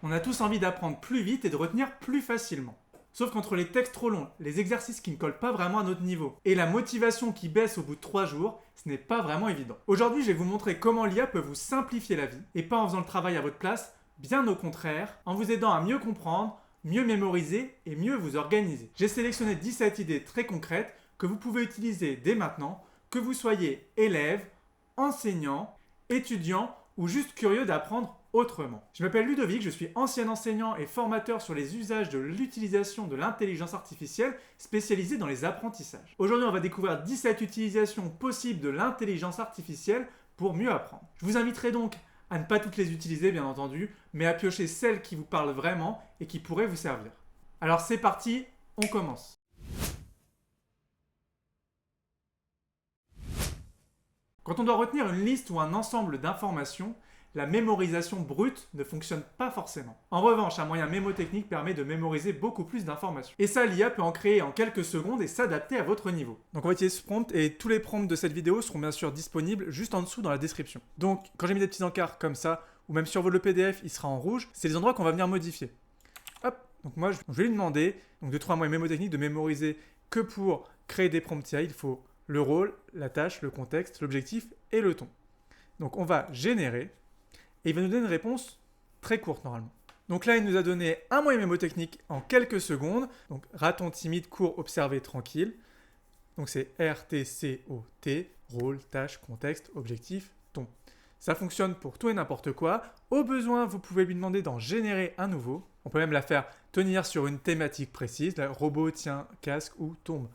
On a tous envie d'apprendre plus vite et de retenir plus facilement. Sauf qu'entre les textes trop longs, les exercices qui ne collent pas vraiment à notre niveau, et la motivation qui baisse au bout de 3 jours, ce n'est pas vraiment évident. Aujourd'hui, je vais vous montrer comment l'IA peut vous simplifier la vie, et pas en faisant le travail à votre place, bien au contraire, en vous aidant à mieux comprendre, mieux mémoriser et mieux vous organiser. J'ai sélectionné 17 idées très concrètes que vous pouvez utiliser dès maintenant, que vous soyez élève, enseignant, étudiant ou juste curieux d'apprendre autrement. Je m'appelle Ludovic, je suis ancien enseignant et formateur sur les usages de l'utilisation de l'intelligence artificielle spécialisé dans les apprentissages. Aujourd'hui, on va découvrir 17 utilisations possibles de l'intelligence artificielle pour mieux apprendre. Je vous inviterai donc à ne pas toutes les utiliser, bien entendu, mais à piocher celles qui vous parlent vraiment et qui pourraient vous servir. Alors c'est parti, on commence. Quand on doit retenir une liste ou un ensemble d'informations, la mémorisation brute ne fonctionne pas forcément. En revanche, un moyen mémotechnique permet de mémoriser beaucoup plus d'informations. Et ça, l'IA peut en créer en quelques secondes et s'adapter à votre niveau. Donc on va utiliser ce prompt et tous les prompts de cette vidéo seront bien sûr disponibles juste en dessous dans la description. Donc quand j'ai mis des petits encarts comme ça, ou même sur le PDF, il sera en rouge, c'est les endroits qu'on va venir modifier. Hop, donc moi je vais lui demander, donc de trouver un moyen mémotechnique de mémoriser que pour créer des prompts IA, il faut le rôle, la tâche, le contexte, l'objectif et le ton. Donc on va générer. Et il va nous donner une réponse très courte normalement. Donc là, il nous a donné un moyen mémotechnique en quelques secondes. Donc raton timide, court, observé, tranquille. Donc c'est RTCOT, rôle, tâche, contexte, objectif, ton. Ça fonctionne pour tout et n'importe quoi. Au besoin, vous pouvez lui demander d'en générer un nouveau. On peut même la faire tenir sur une thématique précise. Là, robot tient, casque ou tombe.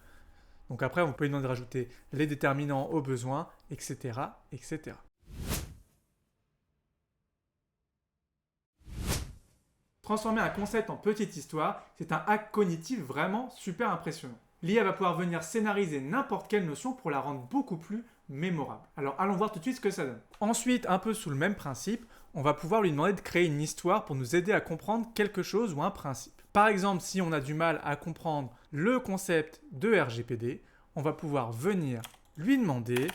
Donc après, on peut lui demander de rajouter les déterminants au besoin, etc., etc. Transformer un concept en petite histoire, c'est un hack cognitif vraiment super impressionnant. L'IA va pouvoir venir scénariser n'importe quelle notion pour la rendre beaucoup plus mémorable. Alors allons voir tout de suite ce que ça donne. Ensuite, un peu sous le même principe, on va pouvoir lui demander de créer une histoire pour nous aider à comprendre quelque chose ou un principe. Par exemple, si on a du mal à comprendre le concept de RGPD, on va pouvoir venir lui demander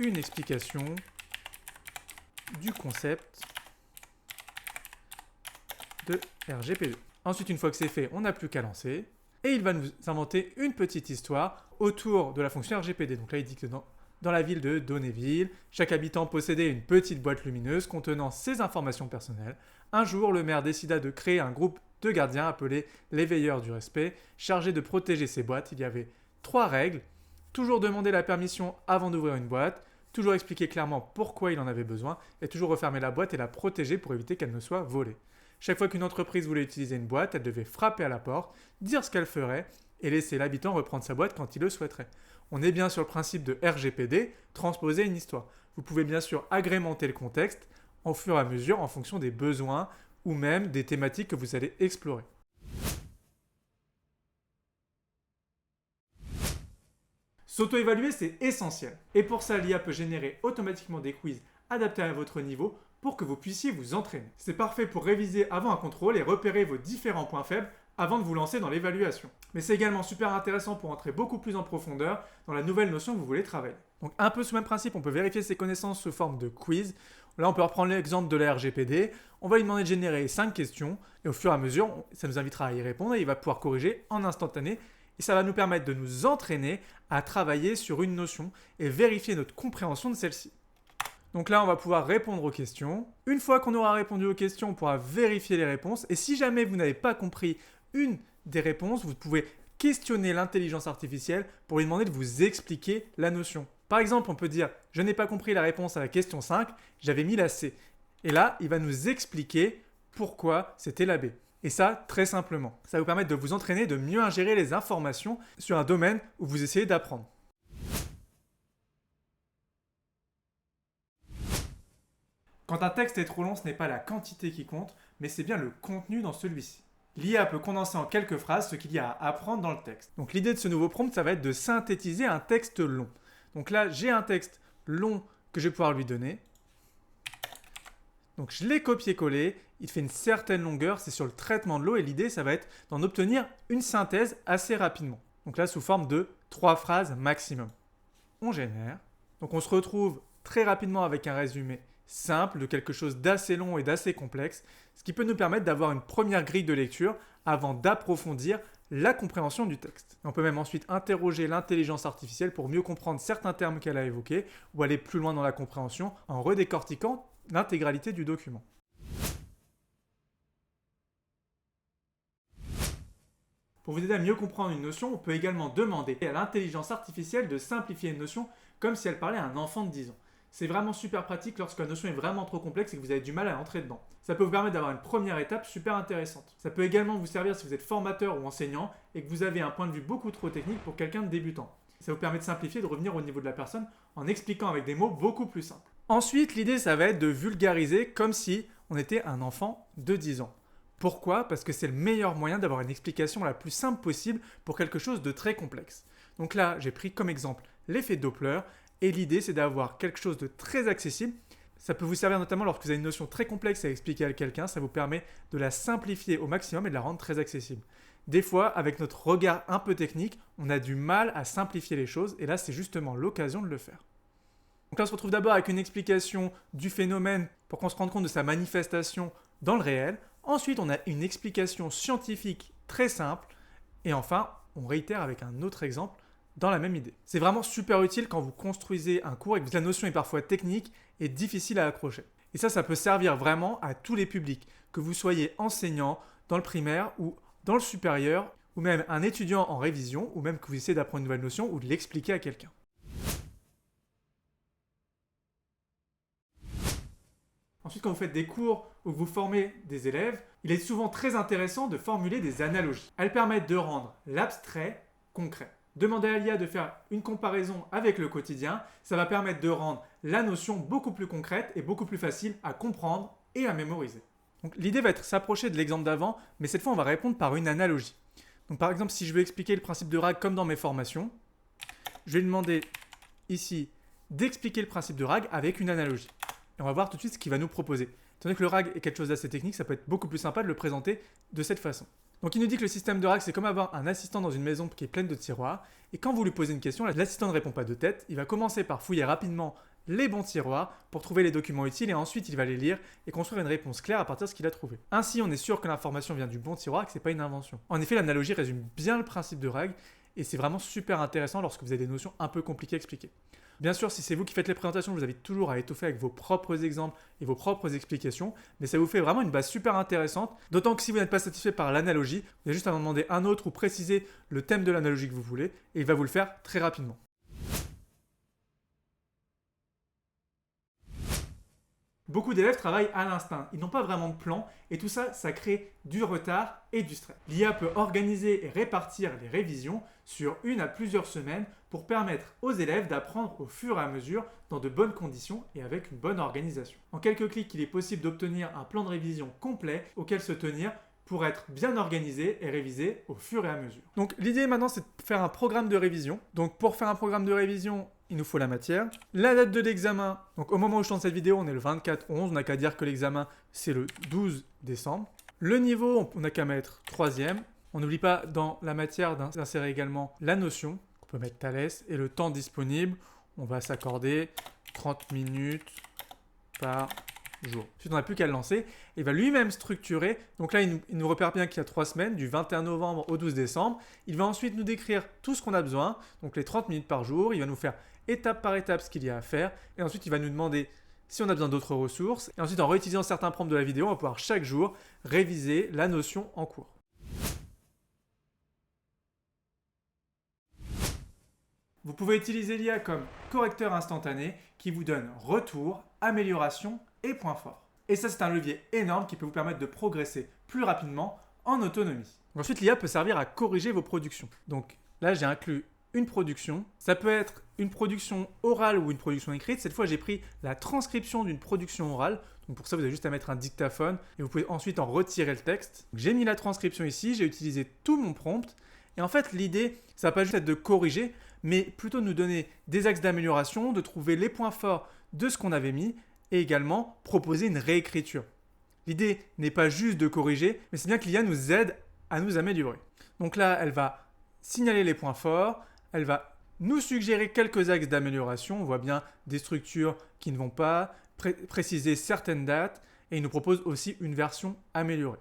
une explication du concept de RGPD. Ensuite, une fois que c'est fait, on n'a plus qu'à lancer. Et il va nous inventer une petite histoire autour de la fonction RGPD. Donc là, il dit que dans la ville de Donnéville, chaque habitant possédait une petite boîte lumineuse contenant ses informations personnelles. Un jour, le maire décida de créer un groupe de gardiens appelé les veilleurs du respect, chargés de protéger ces boîtes. Il y avait 3 règles. Toujours demander la permission avant d'ouvrir une boîte, toujours expliquer clairement pourquoi il en avait besoin, et toujours refermer la boîte et la protéger pour éviter qu'elle ne soit volée. Chaque fois qu'une entreprise voulait utiliser une boîte, elle devait frapper à la porte, dire ce qu'elle ferait et laisser l'habitant reprendre sa boîte quand il le souhaiterait. On est bien sur le principe de RGPD, transposer une histoire. Vous pouvez bien sûr agrémenter le contexte au fur et à mesure en fonction des besoins ou même des thématiques que vous allez explorer. S'auto-évaluer, c'est essentiel. Et pour ça, l'IA peut générer automatiquement des quiz adaptés à votre niveau pour que vous puissiez vous entraîner. C'est parfait pour réviser avant un contrôle et repérer vos différents points faibles avant de vous lancer dans l'évaluation. Mais c'est également super intéressant pour entrer beaucoup plus en profondeur dans la nouvelle notion que vous voulez travailler. Donc un peu sous le même principe, on peut vérifier ses connaissances sous forme de quiz. Là, on peut reprendre l'exemple de la RGPD. On va lui demander de générer 5 questions et au fur et à mesure, ça nous invitera à y répondre et il va pouvoir corriger en instantané. Et ça va nous permettre de nous entraîner à travailler sur une notion et vérifier notre compréhension de celle-ci. Donc là, on va pouvoir répondre aux questions. Une fois qu'on aura répondu aux questions, on pourra vérifier les réponses. Et si jamais vous n'avez pas compris une des réponses, vous pouvez questionner l'intelligence artificielle pour lui demander de vous expliquer la notion. Par exemple, on peut dire « Je n'ai pas compris la réponse à la question 5, j'avais mis la C ». Et là, il va nous expliquer pourquoi c'était la B. Et ça, très simplement. Ça va vous permettre de vous entraîner, de mieux ingérer les informations sur un domaine où vous essayez d'apprendre. Quand un texte est trop long, ce n'est pas la quantité qui compte, mais c'est bien le contenu dans celui-ci. L'IA peut condenser en quelques phrases ce qu'il y a à apprendre dans le texte. Donc l'idée de ce nouveau prompt, ça va être de synthétiser un texte long. Donc là, j'ai un texte long que je vais pouvoir lui donner. Donc je l'ai copié-collé, il fait une certaine longueur, c'est sur le traitement de l'eau et l'idée, ça va être d'en obtenir une synthèse assez rapidement. Donc là, sous forme de 3 phrases maximum. On génère. Donc on se retrouve très rapidement avec un résumé simple de quelque chose d'assez long et d'assez complexe. ce qui peut nous permettre d'avoir une première grille de lecture avant d'approfondir la compréhension du texte. On peut même ensuite interroger l'intelligence artificielle pour mieux comprendre certains termes qu'elle a évoqués ou aller plus loin dans la compréhension en redécortiquant l'intégralité du document. Pour vous aider à mieux comprendre une notion, on peut également demander à l'intelligence artificielle de simplifier une notion comme si elle parlait à un enfant de 10 ans. C'est vraiment super pratique lorsque la notion est vraiment trop complexe et que vous avez du mal à entrer dedans. Ça peut vous permettre d'avoir une première étape super intéressante. Ça peut également vous servir si vous êtes formateur ou enseignant et que vous avez un point de vue beaucoup trop technique pour quelqu'un de débutant. Ça vous permet de simplifier et de revenir au niveau de la personne en expliquant avec des mots beaucoup plus simples. Ensuite, l'idée, ça va être de vulgariser comme si on était un enfant de 10 ans. Pourquoi ? Parce que c'est le meilleur moyen d'avoir une explication la plus simple possible pour quelque chose de très complexe. Donc là, j'ai pris comme exemple l'effet Doppler et l'idée, c'est d'avoir quelque chose de très accessible. Ça peut vous servir notamment lorsque vous avez une notion très complexe à expliquer à quelqu'un, ça vous permet de la simplifier au maximum et de la rendre très accessible. Des fois, avec notre regard un peu technique, on a du mal à simplifier les choses et là, c'est justement l'occasion de le faire. Donc là, on se retrouve d'abord avec une explication du phénomène pour qu'on se rende compte de sa manifestation dans le réel. Ensuite, on a une explication scientifique très simple. Et enfin, on réitère avec un autre exemple dans la même idée. C'est vraiment super utile quand vous construisez un cours et que la notion est parfois technique et difficile à accrocher. Et ça peut servir vraiment à tous les publics, que vous soyez enseignant dans le primaire ou dans le supérieur, ou même un étudiant en révision, ou même que vous essayez d'apprendre une nouvelle notion ou de l'expliquer à quelqu'un. Ensuite, quand vous faites des cours ou que vous formez des élèves, il est souvent très intéressant de formuler des analogies. Elles permettent de rendre l'abstrait concret. Demandez à l'IA de faire une comparaison avec le quotidien, ça va permettre de rendre la notion beaucoup plus concrète et beaucoup plus facile à comprendre et à mémoriser. Donc, l'idée va être de s'approcher de l'exemple d'avant, mais cette fois on va répondre par une analogie. Donc, par exemple, si je veux expliquer le principe de RAG comme dans mes formations, je vais lui demander ici d'expliquer le principe de RAG avec une analogie. Et on va voir tout de suite ce qu'il va nous proposer. Étant donné que le RAG est quelque chose d'assez technique, ça peut être beaucoup plus sympa de le présenter de cette façon. Donc il nous dit que le système de RAG, c'est comme avoir un assistant dans une maison qui est pleine de tiroirs. Et quand vous lui posez une question, l'assistant ne répond pas de tête. Il va commencer par fouiller rapidement les bons tiroirs pour trouver les documents utiles et ensuite il va les lire et construire une réponse claire à partir de ce qu'il a trouvé. Ainsi, on est sûr que l'information vient du bon tiroir et que ce n'est pas une invention. En effet, l'analogie résume bien le principe de RAG et c'est vraiment super intéressant lorsque vous avez des notions un peu compliquées à expliquer. Bien sûr, si c'est vous qui faites les présentations, je vous invite toujours à étoffer avec vos propres exemples et vos propres explications, mais ça vous fait vraiment une base super intéressante, d'autant que si vous n'êtes pas satisfait par l'analogie, vous avez juste à en demander un autre ou préciser le thème de l'analogie que vous voulez, et il va vous le faire très rapidement. Beaucoup d'élèves travaillent à l'instinct, ils n'ont pas vraiment de plan et tout ça, ça crée du retard et du stress. L'IA peut organiser et répartir les révisions sur 1 à plusieurs semaines pour permettre aux élèves d'apprendre au fur et à mesure dans de bonnes conditions et avec une bonne organisation. En quelques clics, il est possible d'obtenir un plan de révision complet auquel se tenir pour être bien organisé et révisé au fur et à mesure. Donc l'idée maintenant, c'est de faire un programme de révision. Donc pour faire un programme de révision, il nous faut la matière, la date de l'examen. Donc au moment où je tourne cette vidéo, on est le 24/11, on n'a qu'à dire que l'examen c'est le 12 décembre. Le niveau, on n'a qu'à mettre 3e. On n'oublie pas dans la matière d'insérer également la notion, on peut mettre Thalès, et le temps disponible, on va s'accorder 30 minutes par jour. Ensuite, on n'a plus qu'à le lancer. Il va lui-même structurer. Donc là, il nous repère bien qu'il y a 3 semaines, du 21 novembre au 12 décembre. Il va ensuite nous décrire tout ce qu'on a besoin, donc les 30 minutes par jour. Il va nous faire étape par étape ce qu'il y a à faire. Et ensuite, il va nous demander si on a besoin d'autres ressources. Et ensuite, en réutilisant certains prompts de la vidéo, on va pouvoir chaque jour réviser la notion en cours. Vous pouvez utiliser l'IA comme correcteur instantané qui vous donne retour, amélioration et points forts. Et ça, c'est un levier énorme qui peut vous permettre de progresser plus rapidement en autonomie. Ensuite, l'IA peut servir à corriger vos productions. Donc là, j'ai inclus une production. Ça peut être une production orale ou une production écrite. Cette fois, j'ai pris la transcription d'une production orale. Donc pour ça, vous avez juste à mettre un dictaphone et vous pouvez ensuite en retirer le texte. J'ai mis la transcription ici, j'ai utilisé tout mon prompt. Et en fait, l'idée, ça va pas juste être de corriger, mais plutôt de nous donner des axes d'amélioration, de trouver les points forts de ce qu'on avait mis et également proposer une réécriture. L'idée n'est pas juste de corriger, mais c'est bien que l'IA nous aide à nous améliorer. Donc là, elle va signaler les points forts, elle va nous suggérer quelques axes d'amélioration. On voit bien des structures qui ne vont pas, préciser certaines dates et il nous propose aussi une version améliorée.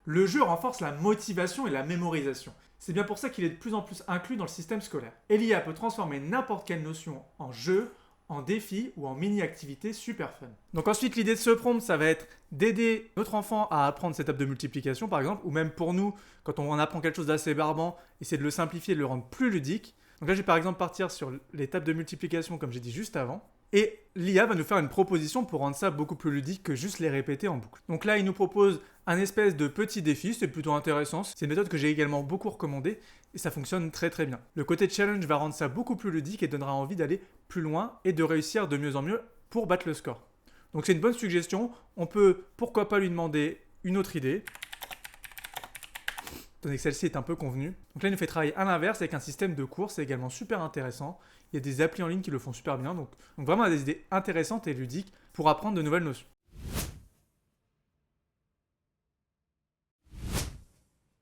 Le jeu renforce la motivation et la mémorisation. C'est bien pour ça qu'il est de plus en plus inclus dans le système scolaire. Et l'IA peut transformer n'importe quelle notion en jeu, en défi ou en mini-activité super fun. Donc ensuite, l'idée de ce prompt, ça va être d'aider notre enfant à apprendre cette table de multiplication par exemple, ou même pour nous, quand on apprend quelque chose d'assez barbant, essayer de le simplifier et de le rendre plus ludique. Donc là, je vais par exemple partir sur les tables de multiplication comme j'ai dit juste avant. Et l'IA va nous faire une proposition pour rendre ça beaucoup plus ludique que juste les répéter en boucle. Donc là, il nous propose un espèce de petit défi, c'est plutôt intéressant. C'est une méthode que j'ai également beaucoup recommandée et ça fonctionne très très bien. Le côté challenge va rendre ça beaucoup plus ludique et donnera envie d'aller plus loin et de réussir de mieux en mieux pour battre le score. Donc c'est une bonne suggestion. On peut pourquoi pas lui demander une autre idée, étant donné que celle-ci est un peu convenue. Donc là, il nous fait travailler à l'inverse avec un système de cours, c'est également super intéressant. Il y a des applis en ligne qui le font super bien, donc vraiment on a des idées intéressantes et ludiques pour apprendre de nouvelles notions.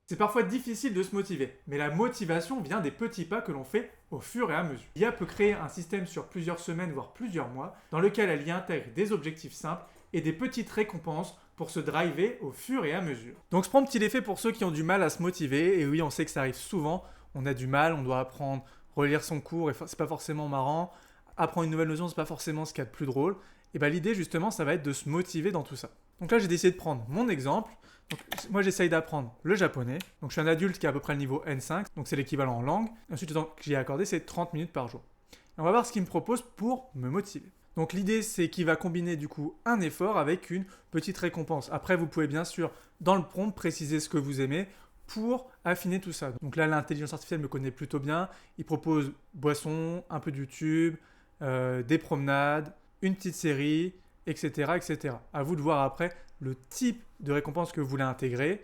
C'est parfois difficile de se motiver, mais la motivation vient des petits pas que l'on fait au fur et à mesure. L'IA peut créer un système sur plusieurs semaines, voire plusieurs mois, dans lequel elle y intègre des objectifs simples et des petites récompenses pour se driver au fur et à mesure. Donc ce prompt, il est fait pour ceux qui ont du mal à se motiver, et oui, on sait que ça arrive souvent, on a du mal, on doit apprendre, relire son cours, et c'est pas forcément marrant, apprendre une nouvelle notion, c'est pas forcément ce qu'il y a de plus drôle, et bien l'idée justement, ça va être de se motiver dans tout ça. Donc là, j'ai décidé de prendre mon exemple. Donc, moi, j'essaye d'apprendre le japonais. Donc, je suis un adulte qui a à peu près le niveau N5, donc c'est l'équivalent en langue. Ensuite, le temps que j'y ai accordé, c'est 30 minutes par jour. Et on va voir ce qu'il me propose pour me motiver. Donc, l'idée, c'est qu'il va combiner du coup un effort avec une petite récompense. Après, vous pouvez bien sûr, dans le prompt, préciser ce que vous aimez pour affiner tout ça. Donc là, l'intelligence artificielle me connaît plutôt bien. Il propose boisson, un peu de YouTube, des promenades, une petite série, etc., etc. À vous de voir après le type de récompense que vous voulez intégrer.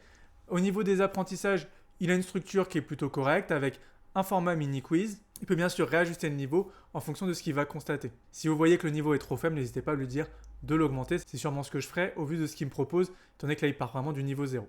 Au niveau des apprentissages, il a une structure qui est plutôt correcte avec un format mini-quiz. Il peut bien sûr réajuster le niveau en fonction de ce qu'il va constater. Si vous voyez que le niveau est trop faible, n'hésitez pas à lui dire de l'augmenter. C'est sûrement ce que je ferai au vu de ce qu'il me propose, étant donné que là, il part vraiment du niveau 0.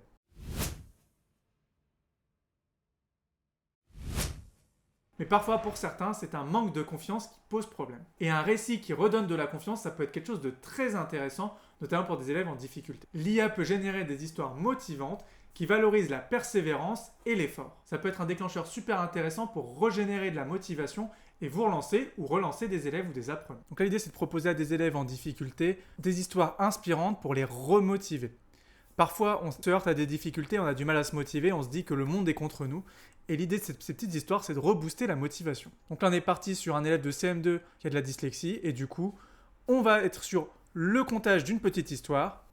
Mais parfois, pour certains, c'est un manque de confiance qui pose problème. Et un récit qui redonne de la confiance, ça peut être quelque chose de très intéressant, notamment pour des élèves en difficulté. L'IA peut générer des histoires motivantes qui valorisent la persévérance et l'effort. Ça peut être un déclencheur super intéressant pour régénérer de la motivation et vous relancer ou relancer des élèves ou des apprenants. Donc l'idée, c'est de proposer à des élèves en difficulté des histoires inspirantes pour les remotiver. Parfois, on se heurte à des difficultés, on a du mal à se motiver, on se dit que le monde est contre nous. Et l'idée de ces petites histoires, c'est de rebooster la motivation. Donc là, on est parti sur un élève de CM2 qui a de la dyslexie. Et du coup, on va être sur le comptage d'une petite histoire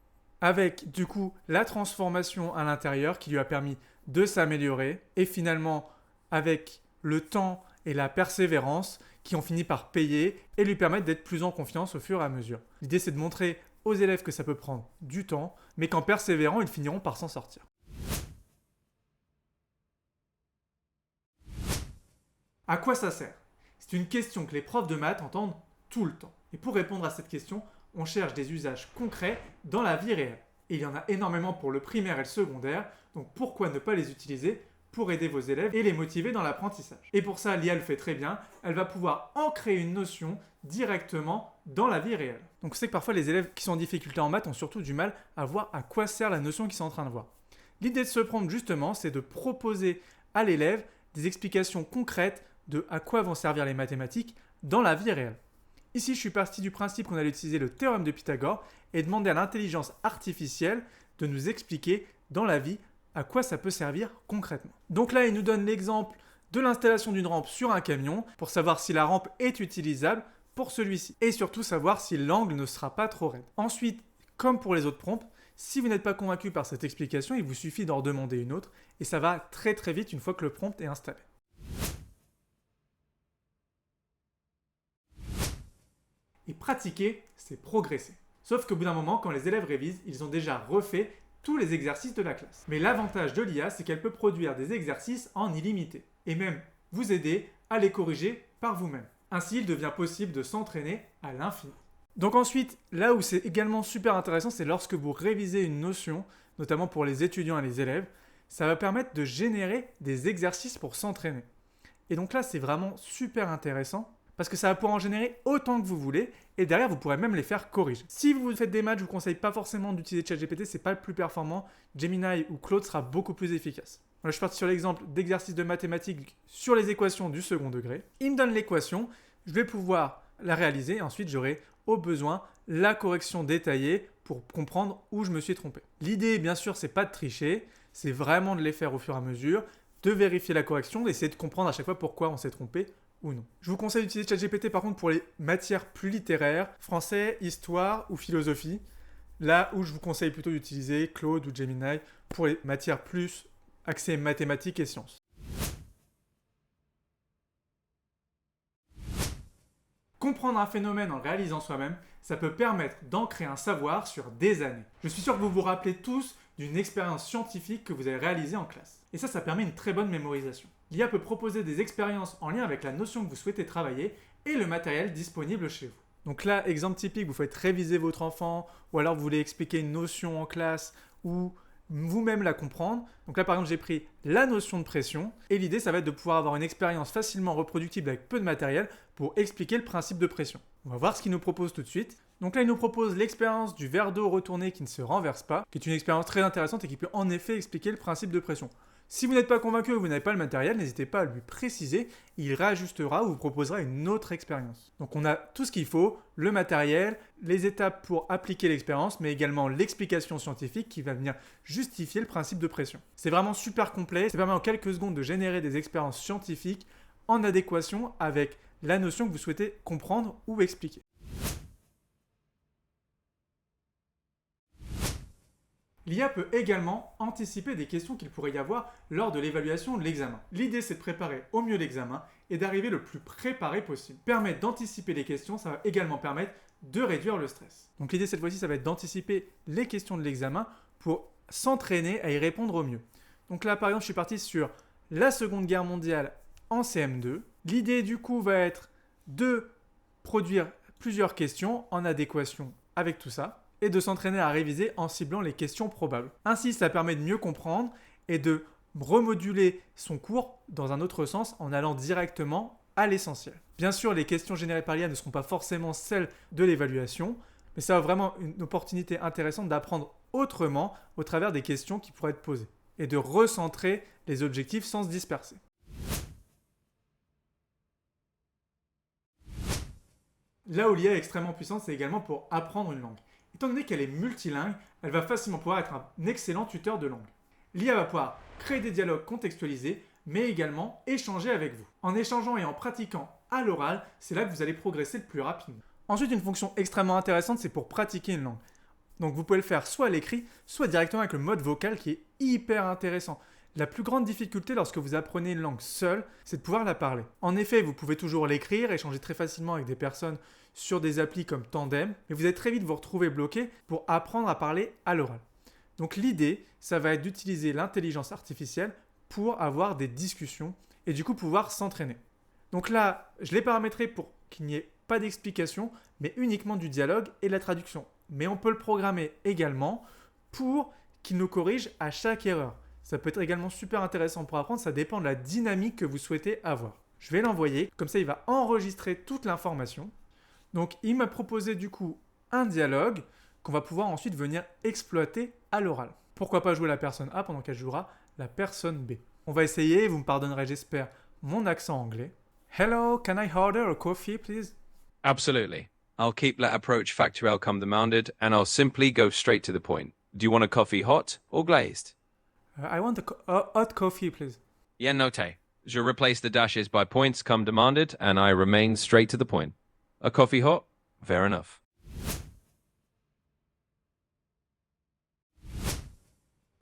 avec du coup la transformation à l'intérieur qui lui a permis de s'améliorer. Et finalement, avec le temps et la persévérance qui ont fini par payer et lui permettre d'être plus en confiance au fur et à mesure. L'idée, c'est de montrer aux élèves que ça peut prendre du temps, mais qu'en persévérant, ils finiront par s'en sortir. À quoi ça sert? C'est une question que les profs de maths entendent tout le temps. Et pour répondre à cette question, on cherche des usages concrets dans la vie réelle. Et il y en a énormément pour le primaire et le secondaire, donc pourquoi ne pas les utiliser pour aider vos élèves et les motiver dans l'apprentissage? Et pour ça, l'IA le fait très bien, elle va pouvoir ancrer une notion directement dans la vie réelle. Donc c'est que parfois les élèves qui sont en difficulté en maths ont surtout du mal à voir à quoi sert la notion qu'ils sont en train de voir. L'idée de ce prompt justement, c'est de proposer à l'élève des explications concrètes de à quoi vont servir les mathématiques dans la vie réelle. Ici, je suis parti du principe qu'on allait utiliser le théorème de Pythagore et demander à l'intelligence artificielle de nous expliquer dans la vie à quoi ça peut servir concrètement. Donc là, il nous donne l'exemple de l'installation d'une rampe sur un camion pour savoir si la rampe est utilisable pour celui-ci et surtout savoir si l'angle ne sera pas trop raide. Ensuite, comme pour les autres prompts, si vous n'êtes pas convaincu par cette explication, il vous suffit d'en demander une autre et ça va très très vite une fois que le prompt est installé. Et pratiquer, c'est progresser. Sauf qu'au bout d'un moment, quand les élèves révisent, ils ont déjà refait tous les exercices de la classe. Mais l'avantage de l'IA, c'est qu'elle peut produire des exercices en illimité. Et même vous aider à les corriger par vous-même. Ainsi, il devient possible de s'entraîner à l'infini. Donc ensuite, là où c'est également super intéressant, c'est lorsque vous révisez une notion, notamment pour les étudiants et les élèves, ça va permettre de générer des exercices pour s'entraîner. Et donc là, c'est vraiment super intéressant parce que ça va pouvoir en générer autant que vous voulez et derrière vous pourrez même les faire corriger. Si vous faites des maths, je vous conseille pas forcément d'utiliser ChatGPT, c'est pas le plus performant. Gemini ou Claude sera beaucoup plus efficace. Voilà, je suis parti sur l'exemple d'exercice de mathématiques sur les équations du second degré. Il me donne l'équation, je vais pouvoir la réaliser et ensuite j'aurai au besoin la correction détaillée pour comprendre où je me suis trompé. L'idée, bien sûr, c'est pas de tricher, c'est vraiment de les faire au fur et à mesure, de vérifier la correction, d'essayer de comprendre à chaque fois pourquoi on s'est trompé ou non. Je vous conseille d'utiliser ChatGPT par contre pour les matières plus littéraires, français, histoire ou philosophie, là où je vous conseille plutôt d'utiliser Claude ou Gemini pour les matières plus axées mathématiques et sciences. Comprendre un phénomène en le réalisant soi-même, ça peut permettre d'ancrer un savoir sur des années. Je suis sûr que vous vous rappelez tous d'une expérience scientifique que vous avez réalisée en classe. Et ça permet une très bonne mémorisation. L'IA peut proposer des expériences en lien avec la notion que vous souhaitez travailler et le matériel disponible chez vous. Donc là, exemple typique, vous faites réviser votre enfant, ou alors vous voulez expliquer une notion en classe, ou vous-même la comprendre. Donc là, par exemple, j'ai pris la notion de pression, et l'idée, ça va être de pouvoir avoir une expérience facilement reproductible avec peu de matériel pour expliquer le principe de pression. On va voir ce qu'il nous propose tout de suite. Donc là, il nous propose l'expérience du verre d'eau retourné qui ne se renverse pas, qui est une expérience très intéressante et qui peut en effet expliquer le principe de pression. Si vous n'êtes pas convaincu ou vous n'avez pas le matériel, n'hésitez pas à lui préciser, il réajustera ou vous proposera une autre expérience. Donc on a tout ce qu'il faut, le matériel, les étapes pour appliquer l'expérience, mais également l'explication scientifique qui va venir justifier le principe de pression. C'est vraiment super complet, ça permet en quelques secondes de générer des expériences scientifiques en adéquation avec la notion que vous souhaitez comprendre ou expliquer. L'IA peut également anticiper des questions qu'il pourrait y avoir lors de l'évaluation de l'examen. L'idée, c'est de préparer au mieux l'examen et d'arriver le plus préparé possible. Permettre d'anticiper les questions, ça va également permettre de réduire le stress. Donc l'idée, cette fois-ci, ça va être d'anticiper les questions de l'examen pour s'entraîner à y répondre au mieux. Donc là, par exemple, je suis parti sur la Seconde Guerre mondiale en CM2. L'idée, du coup, va être de produire plusieurs questions en adéquation avec tout ça, et de s'entraîner à réviser en ciblant les questions probables. Ainsi, ça permet de mieux comprendre et de remoduler son cours dans un autre sens en allant directement à l'essentiel. Bien sûr, les questions générées par l'IA ne seront pas forcément celles de l'évaluation, mais ça a vraiment une opportunité intéressante d'apprendre autrement au travers des questions qui pourraient être posées et de recentrer les objectifs sans se disperser. Là où l'IA est extrêmement puissante, c'est également pour apprendre une langue. Étant donné qu'elle est multilingue, elle va facilement pouvoir être un excellent tuteur de langue. L'IA va pouvoir créer des dialogues contextualisés, mais également échanger avec vous. En échangeant et en pratiquant à l'oral, c'est là que vous allez progresser le plus rapidement. Ensuite, une fonction extrêmement intéressante, c'est pour pratiquer une langue. Donc vous pouvez le faire soit à l'écrit, soit directement avec le mode vocal qui est hyper intéressant. La plus grande difficulté lorsque vous apprenez une langue seule, c'est de pouvoir la parler. En effet, vous pouvez toujours l'écrire, échanger très facilement avec des personnes sur des applis comme Tandem, mais vous allez très vite vous retrouver bloqué pour apprendre à parler à l'oral. Donc l'idée, ça va être d'utiliser l'intelligence artificielle pour avoir des discussions et du coup pouvoir s'entraîner. Donc là, je l'ai paramétré pour qu'il n'y ait pas d'explication, mais uniquement du dialogue et de la traduction. Mais on peut le programmer également pour qu'il nous corrige à chaque erreur. Ça peut être également super intéressant pour apprendre, ça dépend de la dynamique que vous souhaitez avoir. Je vais l'envoyer, comme ça il va enregistrer toute l'information. Donc il m'a proposé du coup un dialogue qu'on va pouvoir ensuite venir exploiter à l'oral. Pourquoi pas jouer la personne A pendant qu'elle jouera la personne B. On va essayer, vous me pardonnerez j'espère mon accent anglais. Hello, can I order a coffee please? Absolutely. I'll keep let approach factorial come demanded, and I'll simply go straight to the point. Do you want a coffee hot or glazed? I want a hot coffee please. Yeah, note. Je replace the dashes by points come demanded, and I remain straight to the point. A coffee hot? Fair enough.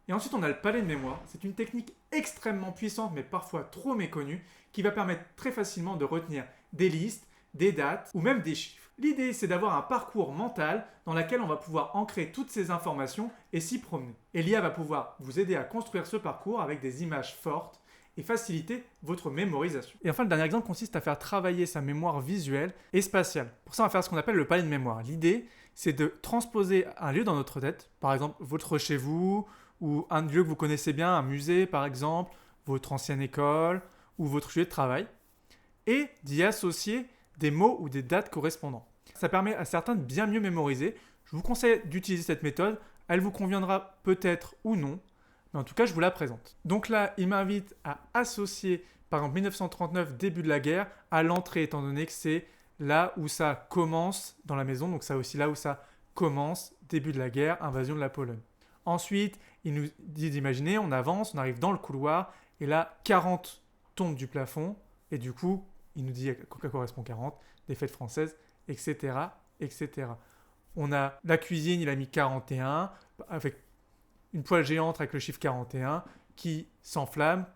Et ensuite, on a le palais de mémoire. C'est une technique extrêmement puissante, mais parfois trop méconnue, qui va permettre très facilement de retenir des listes, des dates ou même des chiffres. L'idée, c'est d'avoir un parcours mental dans lequel on va pouvoir ancrer toutes ces informations et s'y promener. Et l'IA va pouvoir vous aider à construire ce parcours avec des images fortes et faciliter votre mémorisation. Et enfin, le dernier exemple consiste à faire travailler sa mémoire visuelle et spatiale. Pour ça, on va faire ce qu'on appelle le palais de mémoire. L'idée, c'est de transposer un lieu dans notre tête, par exemple votre chez vous, ou un lieu que vous connaissez bien, un musée par exemple, votre ancienne école, ou votre lieu de travail, et d'y associer des mots ou des dates correspondants. Ça permet à certains de bien mieux mémoriser. Je vous conseille d'utiliser cette méthode. Elle vous conviendra peut-être ou non, mais en tout cas, je vous la présente. Donc là, il m'invite à associer, par exemple, 1939, début de la guerre, à l'entrée, étant donné que c'est là où ça commence dans la maison, donc ça aussi là où ça commence, début de la guerre, invasion de la Pologne. Ensuite, il nous dit d'imaginer, on avance, on arrive dans le couloir, et là, 40 tombent du plafond, et du coup, il nous dit à quoi correspond 40, des fêtes françaises, etc., etc. On a la cuisine, il a mis 41, avec une poêle géante avec le chiffre 41, qui s'enflamme,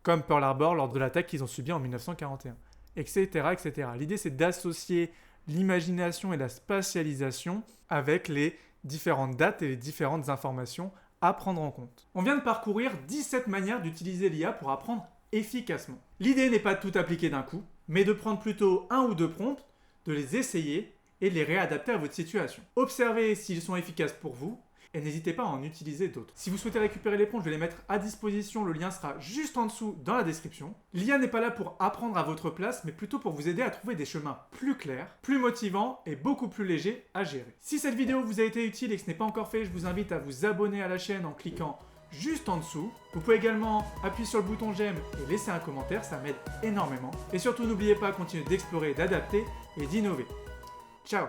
comme Pearl Harbor lors de l'attaque qu'ils ont subie en 1941, etc., etc. L'idée, c'est d'associer l'imagination et la spatialisation avec les différentes dates et les différentes informations à prendre en compte. On vient de parcourir 17 manières d'utiliser l'IA pour apprendre efficacement. L'idée n'est pas de tout appliquer d'un coup, mais de prendre plutôt un ou deux prompts, de les essayer et de les réadapter à votre situation. Observez s'ils sont efficaces pour vous et n'hésitez pas à en utiliser d'autres. Si vous souhaitez récupérer les prompts, je vais les mettre à disposition, le lien sera juste en dessous dans la description. L'IA n'est pas là pour apprendre à votre place, mais plutôt pour vous aider à trouver des chemins plus clairs, plus motivants et beaucoup plus légers à gérer. Si cette vidéo vous a été utile et que ce n'est pas encore fait, je vous invite à vous abonner à la chaîne en cliquant juste en dessous. Vous pouvez également appuyer sur le bouton j'aime et laisser un commentaire, ça m'aide énormément. Et surtout, n'oubliez pas, continuez d'explorer, d'adapter et d'innover. Ciao!